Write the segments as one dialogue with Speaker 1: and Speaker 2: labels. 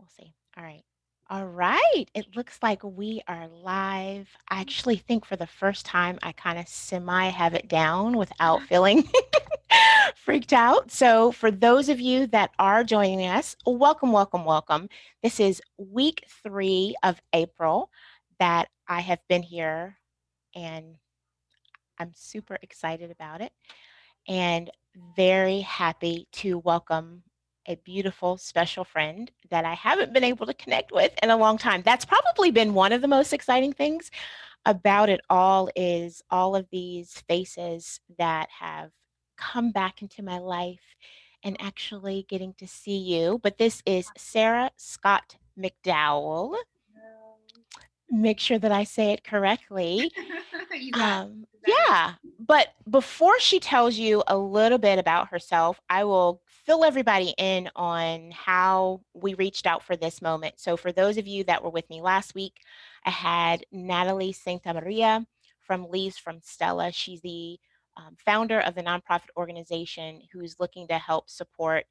Speaker 1: We'll see. All right. All right. It looks like we are live. I actually think for the first time, I kind of semi have it down without feeling freaked out. So, for those of you that are joining us, welcome, welcome, welcome. This is week 3 of April that I have been here, and I'm super excited about it and very happy to welcome a beautiful, special friend that I haven't been able to connect with in a long time. That's probably been one of the most exciting things about it all is all of these faces that have come back into my life and actually getting to see you. But this is Sara Scott McDowell. Make sure that I say it correctly.
Speaker 2: You got it. You got it.
Speaker 1: Yeah, but before she tells you a little bit about herself, I will fill everybody in on how we reached out for this moment. So, for those of you that were with me last week, I had Natalie Santa Maria from Leaves from Stella. She's the founder of the nonprofit organization who's looking to help support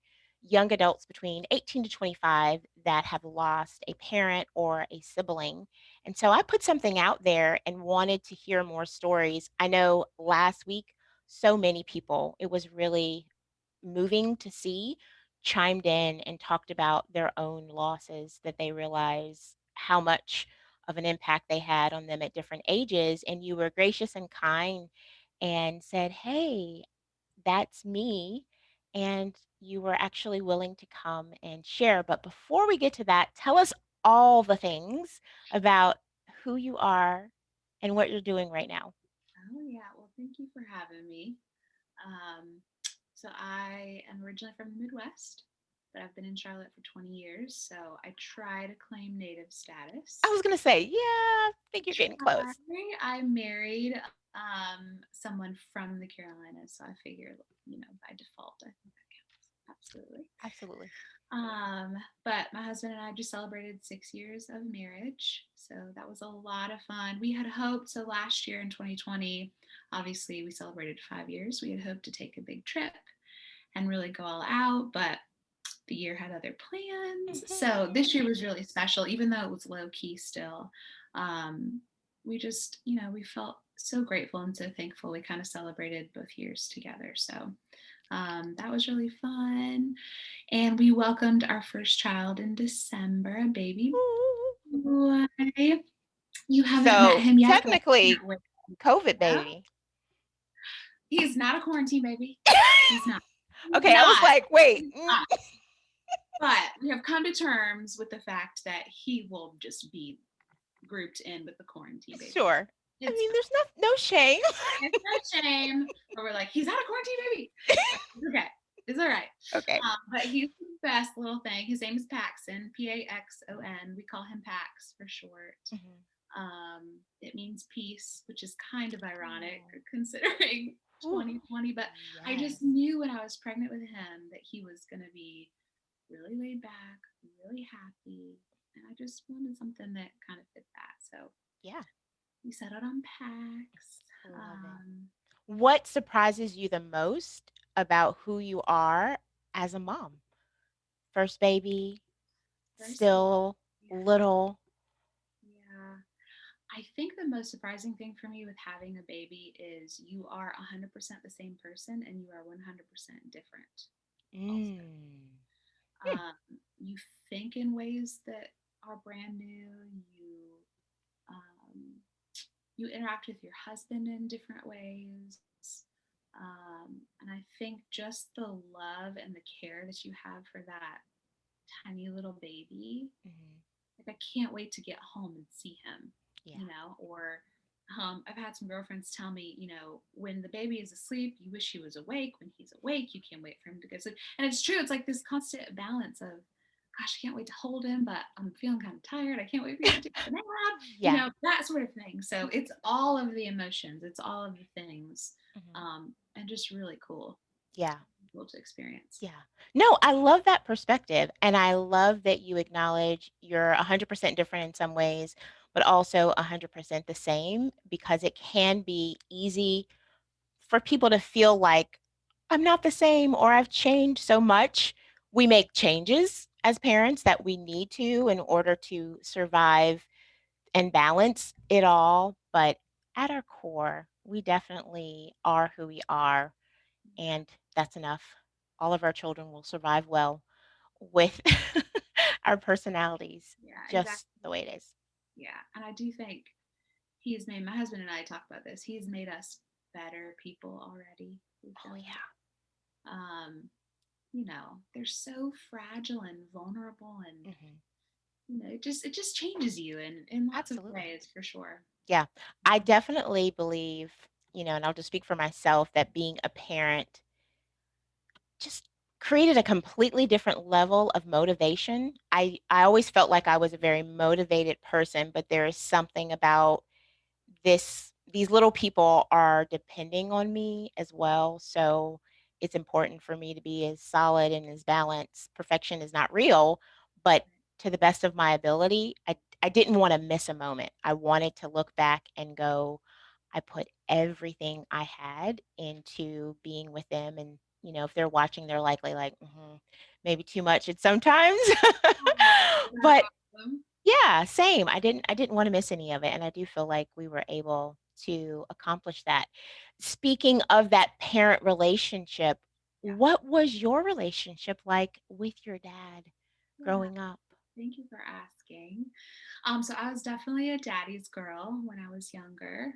Speaker 1: young adults between 18 to 25 that have lost a parent or a sibling. And so I put something out there and wanted to hear more stories. I know last week, so many people, it was really moving to see, chimed in and talked about their own losses that they realize how much of an impact they had on them at different ages. And you were gracious and kind and said, "Hey, that's me." And you were actually willing to come and share. But before we get to that, tell us all the things about who you are and what you're doing right now.
Speaker 2: Oh yeah. Well, thank you for having me. Um, so I am originally from the Midwest, but I've been in Charlotte for 20 years. So I try to claim native
Speaker 1: I
Speaker 2: status.
Speaker 1: was going to say, yeah, I think you're getting
Speaker 2: Try.
Speaker 1: close.
Speaker 2: I married someone from the Carolinas, so I figure, by default, I think that counts. Absolutely.
Speaker 1: Absolutely.
Speaker 2: But my husband and I just celebrated 6 years of marriage. So that was a lot of fun. We had hoped, so last year in 2020, obviously we celebrated 5 years. We had hoped to take a big trip and really go all out, but the year had other plans. So this year was really special, even though it was low key still. Um, we just, we felt so grateful and so thankful. We kind of celebrated both years together. So that was really fun. And we welcomed our first child in December, a baby boy. You haven't met
Speaker 1: So
Speaker 2: him yet, but I
Speaker 1: technically,
Speaker 2: can't wait.
Speaker 1: COVID
Speaker 2: Yeah.
Speaker 1: baby.
Speaker 2: He's not a quarantine baby. He's not. He's
Speaker 1: Okay, I was
Speaker 2: not.
Speaker 1: like, wait.
Speaker 2: He's not. But we have come to terms with the fact that he will just be grouped in with the quarantine babies.
Speaker 1: Sure. I
Speaker 2: It's
Speaker 1: mean, there's no shame.
Speaker 2: it's no shame, but we're like, he's not a quarantine baby. But it's okay. It's all right.
Speaker 1: Okay.
Speaker 2: But he's the best little thing. His name is Paxson, Paxon. We call him Pax for short.
Speaker 1: Mhm.
Speaker 2: It means peace, which is kind of ironic
Speaker 1: Oh.
Speaker 2: considering
Speaker 1: Ooh,
Speaker 2: 2020. But I
Speaker 1: yes.
Speaker 2: just knew when I was pregnant with him that he was going to be really laid back, really happy. And I just wanted something that kind of fit that. So
Speaker 1: Yeah.
Speaker 2: we settled on Pax.
Speaker 1: Love it.
Speaker 2: Um,
Speaker 1: What surprises you the most about who you are as a mom? First baby,
Speaker 2: First baby.
Speaker 1: still
Speaker 2: Yeah.
Speaker 1: little.
Speaker 2: Yeah. I think the most surprising thing for me with having a baby is you are 100% the same person and you are 100% different also.
Speaker 1: Mm. Hmm.
Speaker 2: Um, you think in ways that are brand new. Um, you interact with your husband in different ways. And I think just the love and the care that you have for that tiny little baby,
Speaker 1: Mhm.
Speaker 2: like I can't wait to get home and see him,
Speaker 1: Yeah.
Speaker 2: or I've had some girlfriends tell me, when the baby is asleep, you wish he was awake. When he's awake, you can't wait for him to go to sleep. And it's true. It's like this constant balance of, gosh, I can't wait to hold him, but I'm feeling kind of tired. I can't wait for you to take the nap,
Speaker 1: Yeah.
Speaker 2: that sort of thing. So it's all of the emotions, it's all of the things,
Speaker 1: Mhm.
Speaker 2: and just really
Speaker 1: Yeah.
Speaker 2: cool to experience.
Speaker 1: Yeah. No, I love that perspective. And I love that you acknowledge you're 100% different in some ways, but also 100% the same because it can be easy for people to feel like I'm not the same or I've changed so much. We make changes as parents that we need to in order to survive and balance it all. But at our core, we definitely are who we are, and that's enough. All of our children will survive well with our personalities
Speaker 2: Yeah,
Speaker 1: just
Speaker 2: exactly.
Speaker 1: the way it is.
Speaker 2: Yeah, and I do think he's made my husband and I talk about this. He's made us better people already. We
Speaker 1: Oh,
Speaker 2: feel
Speaker 1: yeah.
Speaker 2: um, they're so fragile and vulnerable, and
Speaker 1: Hmm.
Speaker 2: it just changes you in lots of
Speaker 1: Absolutely.
Speaker 2: ways for sure.
Speaker 1: Yeah. I definitely believe, and I'll just speak for myself, that being a parent just created a completely different level of motivation. I always felt like I was a very motivated person, but there is something about these little people are depending on me as well, so it's important for me to be as solid and as balanced. Perfection is not real, but to the best of my ability, I didn't wanna miss a moment. I wanted to look back and go, "I put everything I had into being with them," and, if they're watching, they're likely like, "Mhm, maybe too much at sometimes."
Speaker 2: Oh, that's
Speaker 1: But
Speaker 2: awesome.
Speaker 1: yeah, same. I didn't wanna miss any of it, and I do feel like we were able to accomplish that. Speaking of that parent relationship,
Speaker 2: Yeah,
Speaker 1: what was your relationship like with your dad
Speaker 2: yeah.
Speaker 1: growing up?
Speaker 2: Thank you for asking. So I was definitely a daddy's girl when I was younger.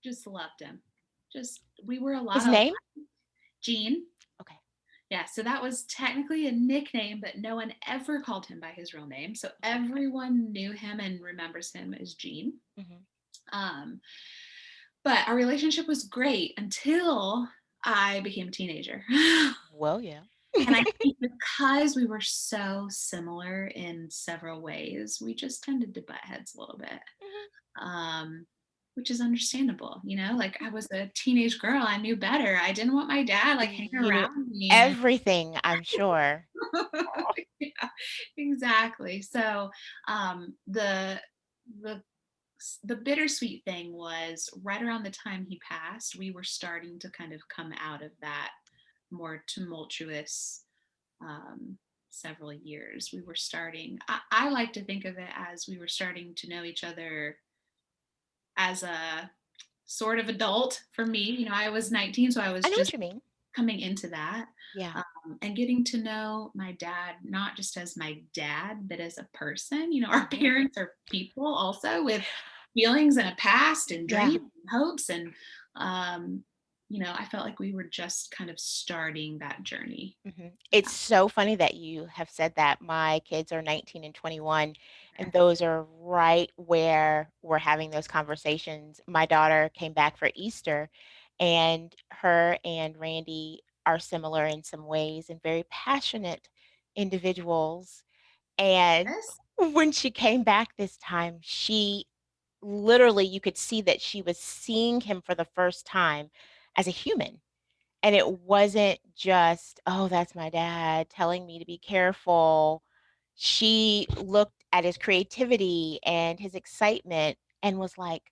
Speaker 2: Just loved him. Just we were a lot
Speaker 1: His
Speaker 2: of
Speaker 1: name?
Speaker 2: Gene.
Speaker 1: Okay.
Speaker 2: Yeah, so that was technically a nickname, but no one ever called him by his real name. So
Speaker 1: Mhm,
Speaker 2: everyone knew him and remembers him as Gene.
Speaker 1: mhm.
Speaker 2: Um, but our relationship was great until I became a teenager.
Speaker 1: Well, yeah.
Speaker 2: And I think because we were so similar in several ways, we just tended to butt heads a little bit,
Speaker 1: Mhm.
Speaker 2: um, which is understandable. Like
Speaker 1: Yeah.
Speaker 2: I was a teenage girl, I knew better. I didn't want my dad like hanging
Speaker 1: You knew
Speaker 2: around me and
Speaker 1: everything, I'm sure. Aw.
Speaker 2: yeah, exactly. So the the bittersweet thing was right around the time he passed, we were starting to kind of come out of that more tumultuous um, several years. We were starting. I like to think of it as we were starting to know each other as a sort of adult. For me, I was 19, so I
Speaker 1: I
Speaker 2: was
Speaker 1: know
Speaker 2: just
Speaker 1: what you mean.
Speaker 2: coming into that.
Speaker 1: Yeah.
Speaker 2: And getting to know my dad not just as my dad but as a person. Our
Speaker 1: Mhm.
Speaker 2: parents are people also with feelings and a past and
Speaker 1: Yeah.
Speaker 2: dreams and hopes, and um, I felt like we were just kind of starting that journey.
Speaker 1: Mhm. It's so funny that you have said that. My kids are 19 and 21, and
Speaker 2: Okay.
Speaker 1: those are right where we're having those conversations. My daughter came back for Easter, and her and Randy are similar in some ways and very passionate individuals. And
Speaker 2: Yes.
Speaker 1: when she came back this time, she literally, you could see that she was seeing him for the first time as a human. And it wasn't just, "Oh, that's my dad telling me to be careful." She looked at his creativity and his excitement and was like,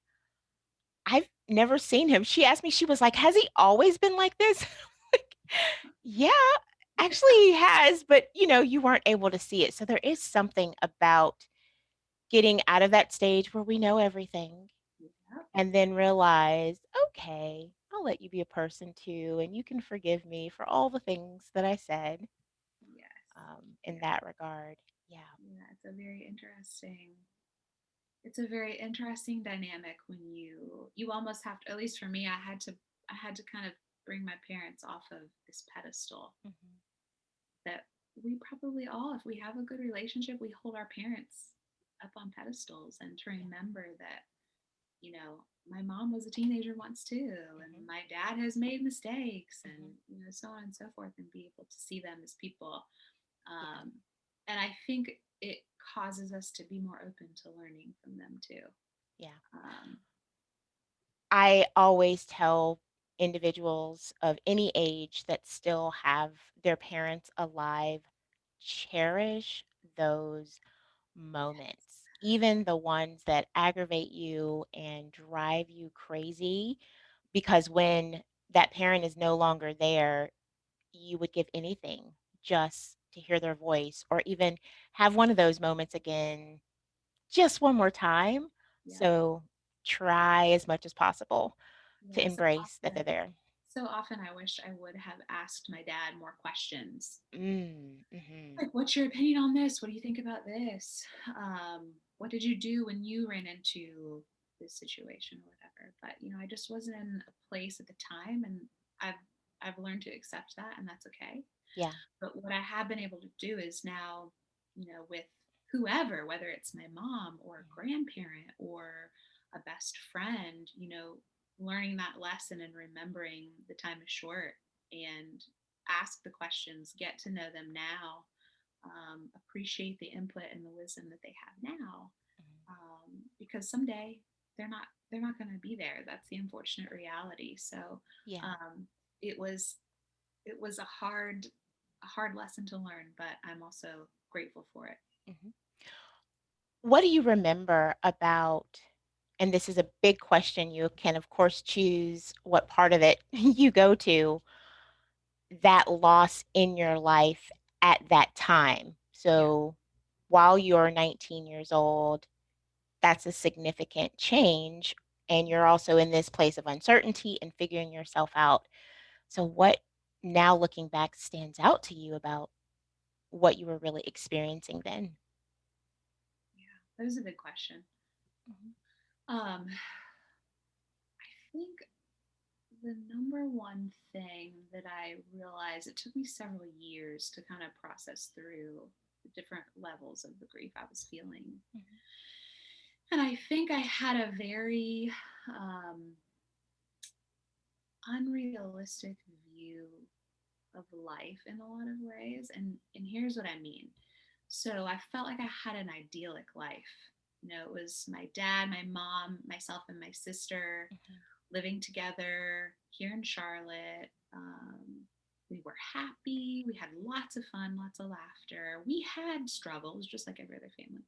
Speaker 1: "I've never seen him." She asked me, she was like, "Has he always been like this?" Like, "Yeah, actually he has, but, you weren't able to see it." So there is something about getting out of that stage where we know everything
Speaker 2: Yep.
Speaker 1: and then realize, okay, I'll let you be a person too, and you can forgive me for all the things that I said
Speaker 2: Yes.
Speaker 1: in
Speaker 2: Yeah.
Speaker 1: that regard. Yeah.
Speaker 2: Yeah. It's a very interesting dynamic when you almost have to, at least for me, I had to kind of bring my parents off of this pedestal
Speaker 1: Hmm.
Speaker 2: that we probably all, if we have a good relationship, we hold our parents up on pedestals, and to
Speaker 1: Yeah.
Speaker 2: remember that, my mom was a teenager once too,
Speaker 1: Hmm.
Speaker 2: and my dad has made mistakes, and,
Speaker 1: Hmm.
Speaker 2: so on and so forth, and be able to see them as people.
Speaker 1: Yeah.
Speaker 2: Um, and I think it causes us to be more open to learning from them too.
Speaker 1: Yeah.
Speaker 2: Um,
Speaker 1: I always tell individuals of any age that still have their parents alive, cherish those moments, even the ones that aggravate you and drive you crazy, because when that parent is no longer there, you would give anything just to hear their voice or even have one of those moments again just one more time.
Speaker 2: Yeah.
Speaker 1: So try as much as possible to
Speaker 2: Yeah.
Speaker 1: embrace that they're there.
Speaker 2: So often I wish I would have asked my dad more questions.
Speaker 1: Mhm.
Speaker 2: Like, what's your opinion on this? What do you think about this? What did you do when you ran into this situation or whatever? But I just wasn't in a place at the time, and I've I've learned to accept that, and that's okay.
Speaker 1: Yeah.
Speaker 2: But what I have been able to do is now, with whoever, whether it's my mom or a grandparent or a best friend, learning that lesson and remembering the time is short and ask the questions, get to know them now, appreciate the input and the wisdom that they have now,
Speaker 1: Mhm.
Speaker 2: because someday they're not going to be there. That's the unfortunate reality. So
Speaker 1: Yeah.
Speaker 2: um, it was it was a hard lesson to learn, but I'm also grateful for it.
Speaker 1: Mhm. What do you remember about, and this is a big question, you can, of course, choose what part of it you go to, that loss in your life at that time?
Speaker 2: Yeah,
Speaker 1: So while you're 19 years old, that's a significant change, and you're also in this place of uncertainty and figuring yourself out. So what now looking back stands out to you about what you were really experiencing then?
Speaker 2: yeah, that was a big question.
Speaker 1: Mhm.
Speaker 2: I think the number one thing that I realized, it took me several years to kind of process through the different levels of the grief I was feeling.
Speaker 1: Mhm.
Speaker 2: And I think I had a very um, unrealistic view of life in a lot of ways. And here's what I mean. So I felt like I had an idyllic life. It was my dad, my mom, myself, and my sister
Speaker 1: Mhm.
Speaker 2: living together here in Charlotte. We were happy. We had lots of fun, lots of laughter. We had struggles, just like every other family.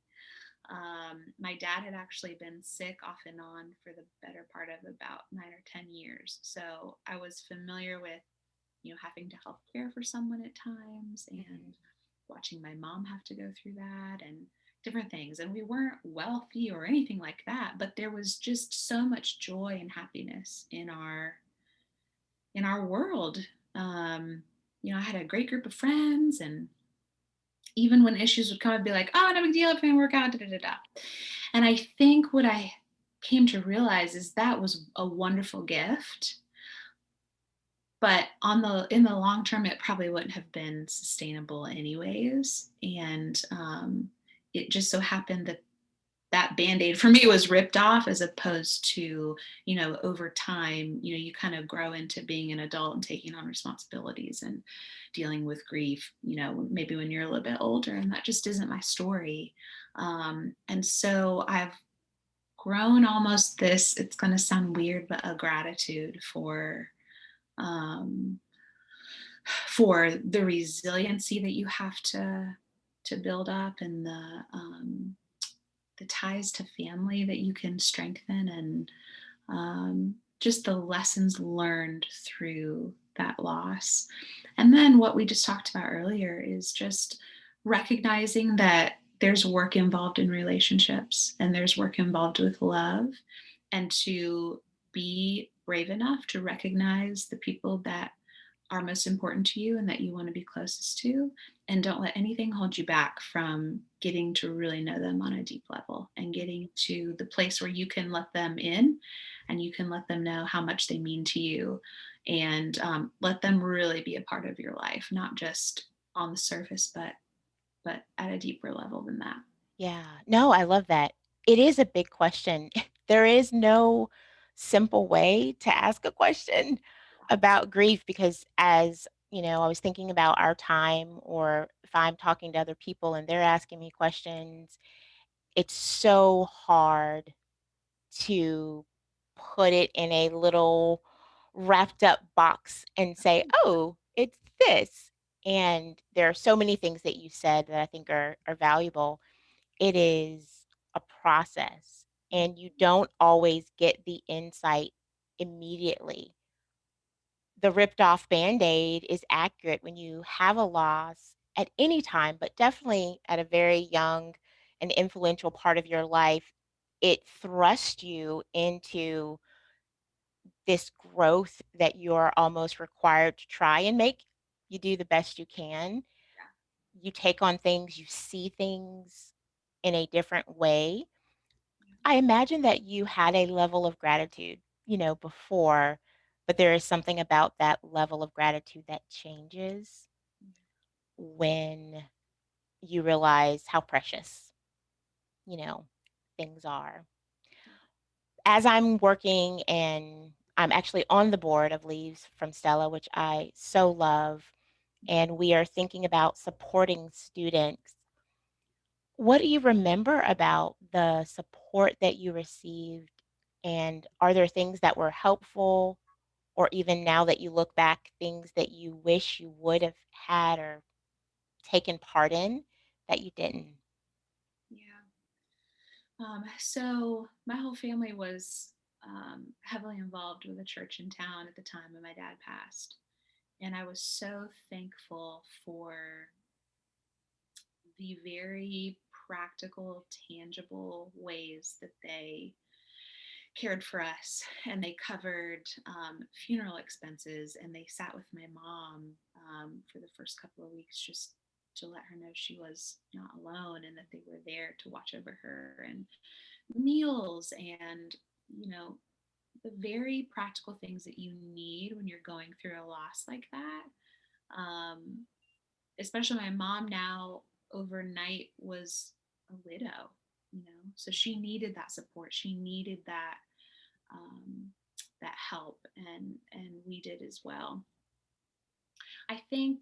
Speaker 2: My dad had actually been sick off and on for the better part of about 9 or 10 years. So I was familiar with, having to help care for someone at times
Speaker 1: Mhm.
Speaker 2: and watching my mom have to go through that and different things. And we weren't wealthy or anything like that, but there was just so much joy and happiness in our world. Um, I had a great group of friends, and even when issues would come, I'd be like, "Oh, no big deal, it's gonna work out." Da da da da. And I think what I came to realize is that was a wonderful gift, but in the long term it probably wouldn't have been sustainable anyways. And it just so happened that that band-aid for me was ripped off, as opposed to, over time, you kind of grow into being an adult and taking on responsibilities and dealing with grief, maybe when you're a little bit older, and that just isn't my story. And so I've grown almost this, it's going to sound weird, but a gratitude um, for the resiliency that you have to build up, and the ties to family that you can strengthen, and just the lessons learned through that loss. And then what we just talked about earlier is just recognizing that there's work involved in relationships, and there's work involved with love, and to be brave enough to recognize the people that are most important to you and that you want to be closest to, and don't let anything hold you back from getting to really know them on a deep level, and getting to the place where you can let them in and you can let them know how much they mean to you, and let them really be a part of your life, not just on the surface, but at a deeper level than that.
Speaker 1: Yeah. No, I love that. It is a big question. There is no simple way to ask a question about grief because as, I was thinking about our time or if I'm talking to other people and they're asking me questions, it's so hard to put it in a little wrapped up box and say, "Oh, it's this." And there are so many things that you said that I think are valuable. It is a process, and you don't always get the insight immediately. the ripped off band-aid is accurate when you have a loss at any time, but definitely at a very young and influential part of your life. It thrusts you into this growth that you're almost required to try and make. You do the best you can.
Speaker 2: Yeah.
Speaker 1: You take on things, you see things in a different way.
Speaker 2: Yeah.
Speaker 1: I imagine that you had a level of gratitude, before, but there is something about that level of gratitude that changes
Speaker 2: Yeah.
Speaker 1: when you realize how precious, you know, things are.
Speaker 2: Yeah.
Speaker 1: As I'm working and I'm actually on the board of Leaves from Stella, which I so love, and we are thinking about supporting students. What do you remember about the support that you received? And are there things that were helpful, or even now that you look back, things that you wish you would have had or taken part in that you didn't?
Speaker 2: Yeah. So my whole family was heavily involved with a church in town at the time when my dad passed. And I was so thankful for the very practical, tangible ways that they cared for us, and they covered funeral expenses, and they sat with my mom for the first couple of weeks just to let her know she was not alone and that they were there to watch over her, and meals, and you know the very practical things that you need when you're going through a loss like that. um, Especially my mom now overnight was a widow, so she needed that support, she needed um, that help, and we did as well. I think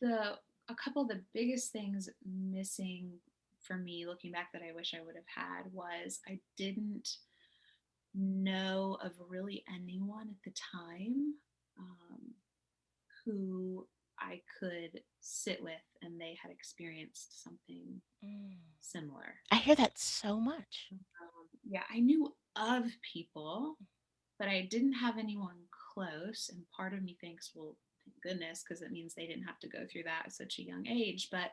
Speaker 2: the a couple of the biggest things missing for me looking back that I wish I would have had was I didn't know of really anyone at the time um, who I could sit with and they had experienced something
Speaker 1: Mm.
Speaker 2: similar.
Speaker 1: I hear that so much.
Speaker 2: Yeah, I knew of people, but I didn't have anyone close. And part of me thinks, well, thank goodness, because it means they didn't have to go through that at such a young age. But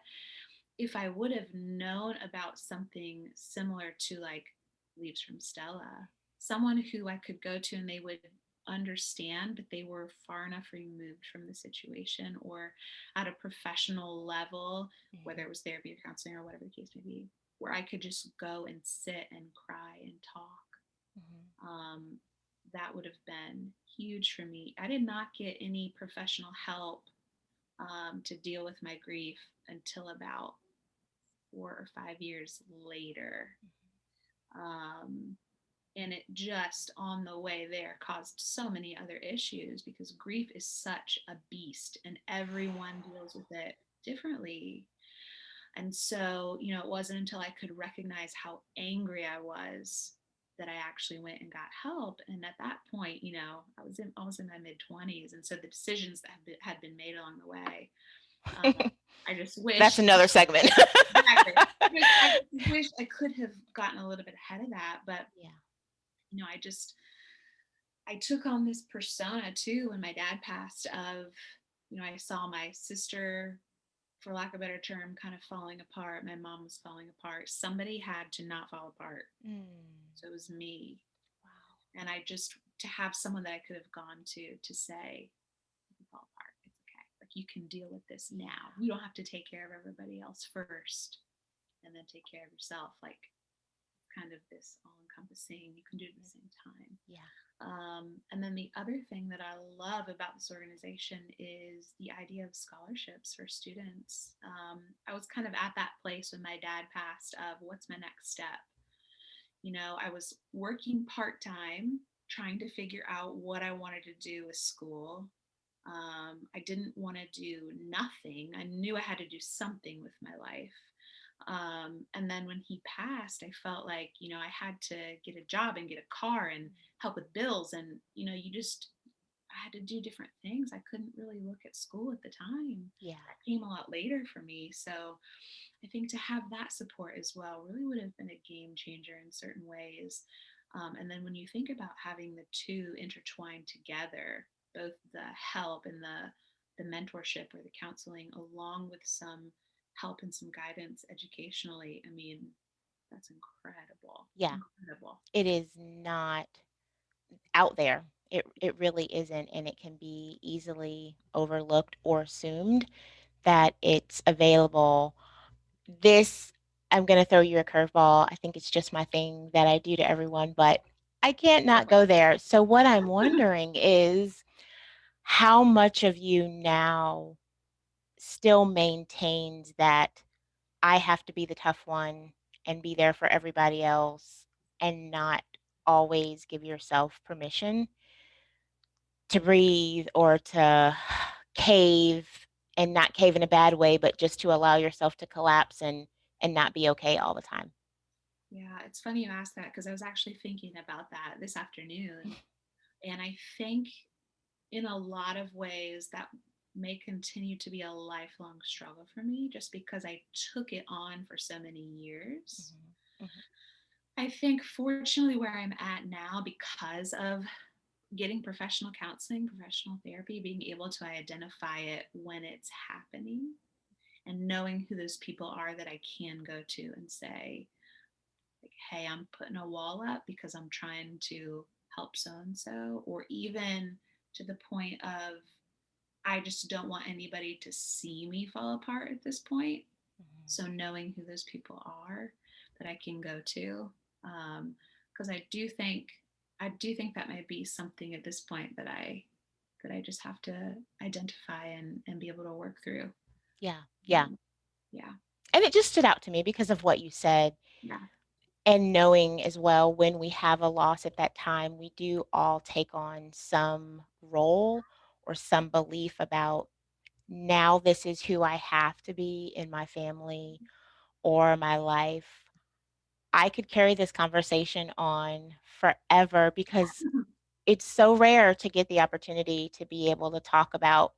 Speaker 2: if I would have known about something similar to like Leaves from Stella, someone who I could go to and they would understand, but they were far enough removed from the situation or at a professional level, whether it
Speaker 1: Mhm,
Speaker 2: was therapy or counseling or whatever the case may be, where I could just go and sit and cry and talk.
Speaker 1: mhm.
Speaker 2: um, that would have been huge for me. I did not get any professional help to deal with my grief until about 4 or 5 years later. Um, and it just on the way there caused so many other issues because grief is such a beast and everyone deals with it differently. And so, it wasn't until I could recognize how angry I was that I actually went and got help. And at that point, I was in my mid 20s, and so the decisions that had been made along the way, um, I just
Speaker 1: That's
Speaker 2: wish
Speaker 1: another segment.
Speaker 2: exactly. I just wish I could have gotten a little bit ahead of that, but
Speaker 1: Yeah.
Speaker 2: I took on this persona too when my dad passed. Of I saw my sister, for lack of a better term, kind of falling apart. My mom was falling apart. Somebody had to not fall apart.
Speaker 1: Mm.
Speaker 2: So it was me.
Speaker 1: Wow.
Speaker 2: And I just, to have someone that I could have gone to say, you can fall apart. It's okay. Like you can deal with this now.
Speaker 1: Yeah.
Speaker 2: You don't have to take care of everybody else first and then take care of yourself. Like kind of this all encompassing, you can do it at the same time.
Speaker 1: Yeah.
Speaker 2: And then the other thing that I love about this organization is the idea of scholarships for students. I was kind of at that place when my dad passed of what's my next step. I was working part time, trying to figure out what I wanted to do with school. I didn't want to do nothing. I knew I had to do something with my life. And then when he passed, I felt like, I had to get a job and get a car and help with bills. And, I had to do different things. I couldn't really look at school at the time.
Speaker 1: Yeah.
Speaker 2: That came a lot later for me. So I think to have that support as well really would have been a game changer in certain ways. And then when you think about having the two intertwined together, both the help and the mentorship or the counseling, along with some help and some guidance educationally, I mean, that's incredible.
Speaker 1: Yeah,
Speaker 2: Incredible.
Speaker 1: it is not out there. It really isn't, and it can be easily overlooked or assumed that it's available. This I'm gonna throw you a curveball. I think it's just my thing that I do to everyone, but I can't
Speaker 2: Go
Speaker 1: not
Speaker 2: for
Speaker 1: go there. So what I'm wondering is how much of you now still maintains that I have to be the tough one and be there for everybody else and not always give yourself permission to breathe or to cave, and not cave in a bad way, but just to allow yourself to collapse and not be okay all the time.
Speaker 2: Yeah, it's funny you asked that because I was actually thinking about that this afternoon. And I think in a lot of ways that may continue to be a lifelong struggle for me just because I took it on for so many years.
Speaker 1: Mhm, mhm,
Speaker 2: I think fortunately where I'm at now because of getting professional counseling, professional therapy, being able to identify it when it's happening and knowing who those people are that I can go to and say, like, hey, I'm putting a wall up because I'm trying to help so and so, or even to the point of I just don't want anybody to see me fall apart at this point.
Speaker 1: mhm.
Speaker 2: So knowing who those people are that I can go to, because I do think that might be something at this point that I just have to identify and be able to work through.
Speaker 1: Yeah, yeah.
Speaker 2: Um, yeah,
Speaker 1: And it just stood out to me because of what you said,
Speaker 2: yeah,
Speaker 1: and knowing as well when we have a loss at that time, we do all take on some role or some belief about now this is who I have to be in my family or my life. I could carry this conversation on forever because it's so rare to get the opportunity to be able to talk about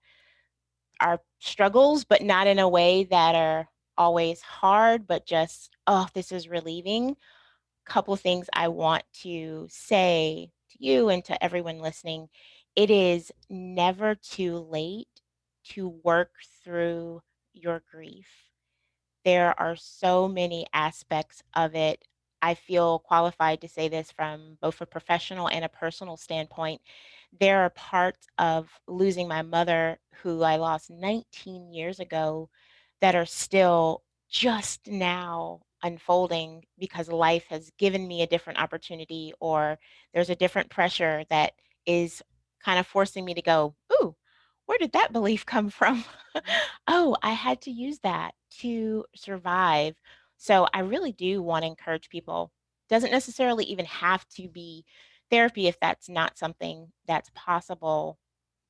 Speaker 1: our struggles, but not in a way that are always hard, but just, oh, this is relieving. Couple things I want to say to you and to everyone listening. It is never too late to work through your grief. There are so many aspects of it. I feel qualified to say this from both a professional and a personal standpoint. There are parts of losing my mother, who I lost 19 years ago, that are still just now unfolding because life has given me a different opportunity, or there's a different pressure that is kind of forcing me to go, ooh, where did that belief come from? Oh, I had to use that to survive. So I really do want to encourage people. Doesn't necessarily even have to be therapy if that's not something that's possible,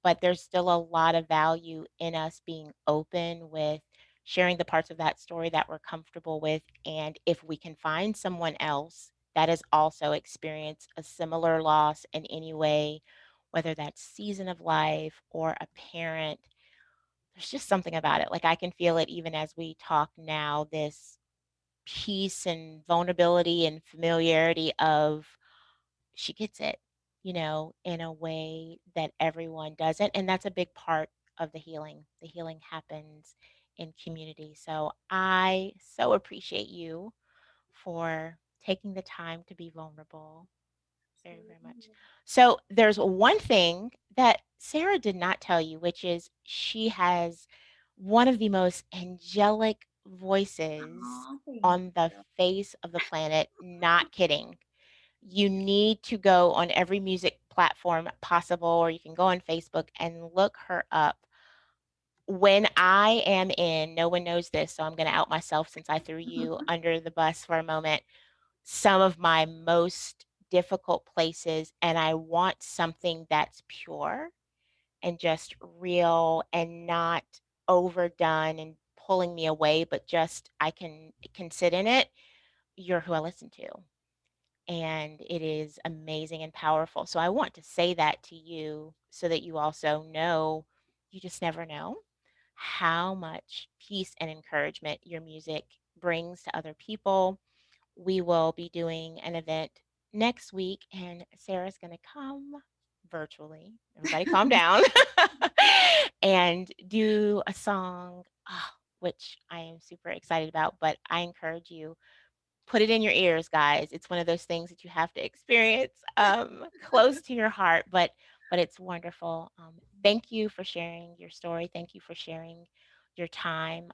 Speaker 1: but there's still a lot of value in us being open with sharing the parts of that story that we're comfortable with. And if we can find someone else that has also experienced a similar loss in any way, whether that's season of life or a parent, there's just something about it. Like, I can feel it even as we talk now, this peace and vulnerability and familiarity of she gets it, in a way that everyone doesn't. And that's a big part of the healing. The healing happens in community. So I so appreciate you for taking the time to be vulnerable very, very much.
Speaker 2: absolutely.
Speaker 1: So there's one thing that Sarah did not tell you, which is she has one of the most angelic voices
Speaker 2: Oh, thank
Speaker 1: on the
Speaker 2: you.
Speaker 1: face of the planet. Not kidding. You need to go on every music platform possible, or you can go on Facebook and look her up. When I am in, no one knows this, so I'm going to out myself since I threw you under the bus for a moment, some of my most difficult places, and I want something that's pure and just real and not overdone and pulling me away, but just I can sit in it. You're who I listen to. And it is amazing and powerful. So I want to say that to you so that you also know you just never know how much peace and encouragement your music brings to other people. We will be doing an event next week, and Sarah's going to come virtually. Everybody calm down. And do a song, which I am super excited about, but I encourage you, put it in your ears, guys. It's one of those things that you have to experience close to your heart, but it's wonderful. Thank you for sharing your story. Thank you for sharing your time.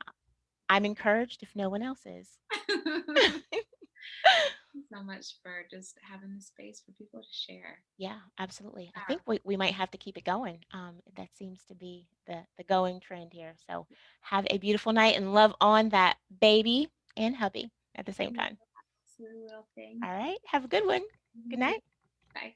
Speaker 1: I'm encouraged if no one else is.
Speaker 2: So much for just having the space for people to share.
Speaker 1: Yeah, absolutely. I think
Speaker 2: Powerful.
Speaker 1: we might have to keep it going. That seems to be the going trend here. So have a beautiful night and love on that baby and hubby at the same
Speaker 2: You
Speaker 1: time.
Speaker 2: absolutely will. Thank
Speaker 1: All
Speaker 2: you.
Speaker 1: right. Have a good one.
Speaker 2: You
Speaker 1: Good
Speaker 2: too.
Speaker 1: night.
Speaker 2: Bye.